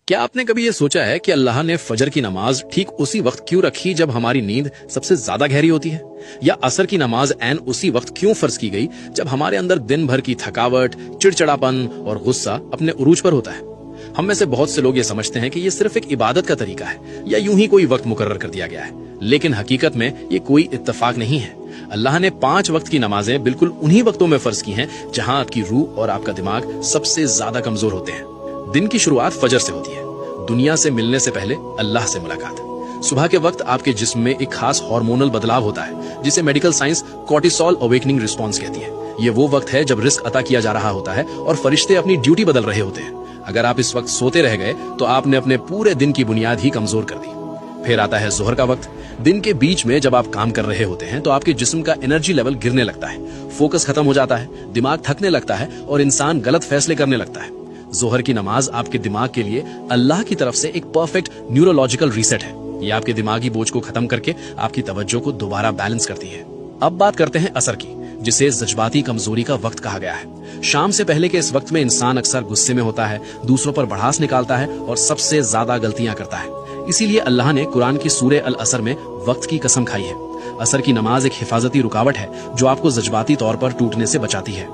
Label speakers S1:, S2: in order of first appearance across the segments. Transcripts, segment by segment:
S1: क्या आपने कभी ये सोचा है कि अल्लाह ने फजर की नमाज ठीक उसी वक्त क्यों रखी जब हमारी नींद सबसे ज्यादा गहरी होती है, या असर की नमाज ऐन उसी वक्त क्यों फर्ज की गई जब हमारे अंदर दिन भर की थकावट, चिड़चिड़ापन और गुस्सा अपने उरूज पर होता है। हम में से बहुत से लोग ये समझते हैं कि ये सिर्फ एक इबादत का तरीका है या यूं ही कोई वक्त मुकर्रर कर दिया गया है, लेकिन हकीकत में ये कोई इत्तेफाक नहीं है। अल्लाह ने 5 वक्त की नमाजें बिल्कुल उन्हीं वक्तों में फर्ज की हैं जहां आपकी रूह और आपका दिमाग सबसे ज्यादा कमजोर होते हैं। दिन की शुरुआत फजर से होती है, दुनिया से मिलने से पहले अल्लाह से मुलाकात। सुबह के वक्त आपके जिस्म में एक खास हार्मोनल बदलाव होता है जिसे medical science cortisol awakening response कहती है। ये वो वक्त है जब रिस्क अता किया जा रहा होता है और फरिश्ते अपनी ड्यूटी बदल रहे होते हैं। अगर आप इस वक्त सोते रह गए तो आपने अपने पूरे दिन की बुनियाद ही कमजोर कर दी। फिर आता है जोहर का वक्त। दिन के बीच में जब आप काम कर रहे होते हैं तो आपके जिस्म का एनर्जी लेवल गिरने लगता है, फोकस खत्म हो जाता है, दिमाग थकने लगता है और इंसान गलत फैसले करने लगता है। जोहर की नमाज आपके दिमाग के लिए अल्लाह की तरफ से एक परफेक्ट न्यूरोलॉजिकल रीसेट है। ये आपके दिमागी बोझ को खत्म करके आपकी तवज्जो को दोबारा बैलेंस करती है। अब बात करते हैं असर की, जिसे जज्बाती कमजोरी का वक्त कहा गया है। शाम से पहले के इस वक्त में इंसान अक्सर गुस्से में होता है, दूसरों पर भड़ास निकालता है और सबसे ज्यादा गलतियां करता है। इसीलिए अल्लाह ने कुरान की सूरे अल असर में वक्त की कसम खाई है। असर की नमाज एक हिफाजती रुकावट है जो आपको जज्बाती तौर पर टूटने से बचाती है।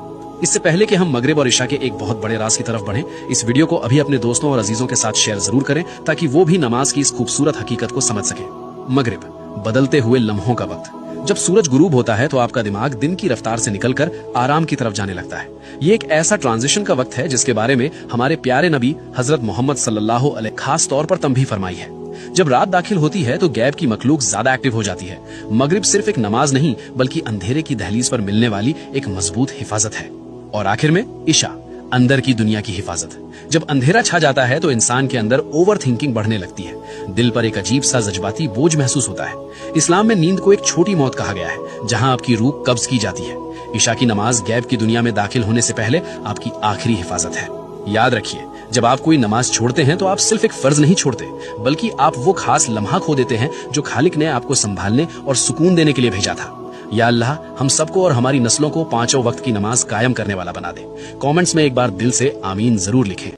S1: इससे पहले कि हम मगरिब और इशा के एक बहुत बड़े राज की तरफ बढ़ें, इस वीडियो को अभी अपने दोस्तों और अजीजों के साथ शेयर जरूर करें ताकि वो भी नमाज की इस खूबसूरत हकीकत को समझ सके। मगरिब, बदलते हुए लम्हों का वक्त। जब सूरज गुरूब होता है तो आपका दिमाग दिन की रफ्तार से निकलकर आराम की तरफ जाने लगता है। ये एक ऐसा ट्रांजिशन का वक्त है जिसके बारे में हमारे प्यारे नबी हजरत मोहम्मद सल्लल्लाहु अलैहि खास तौर पर तंबीह फरमाई है। जब रात दाखिल होती है तो गैब की मखलूक ज्यादा एक्टिव हो जाती है। मगरिब सिर्फ एक नमाज नहीं बल्कि अंधेरे की दहलीज पर मिलने वाली एक मजबूत हिफाजत है। और आखिर में इशा, अंदर की दुनिया की हिफाजत। जब अंधेरा छा जाता है तो इंसान के अंदर ओवर थिंकिंग बढ़ने लगती है, दिल पर एक अजीब सा जज्बाती बोझ महसूस होता है। इस्लाम में नींद को एक छोटी मौत कहा गया है जहां आपकी रूह कब्ज की जाती है। इशा की नमाज गैब की दुनिया में दाखिल होने से पहले आपकी आखिरी हिफाजत है। याद रखिए, जब आप कोई नमाज छोड़ते हैं तो आप सिर्फ एक फर्ज नहीं छोड़ते बल्कि आप वो खास लम्हा खो देते हैं जो खालिक ने आपको संभालने और सुकून देने के लिए भेजा था। या अल्लाह हम सबको और हमारी नस्लों को 5 वक्त की नमाज कायम करने वाला बना दे। कमेंट्स में एक बार दिल से आमीन जरूर लिखें।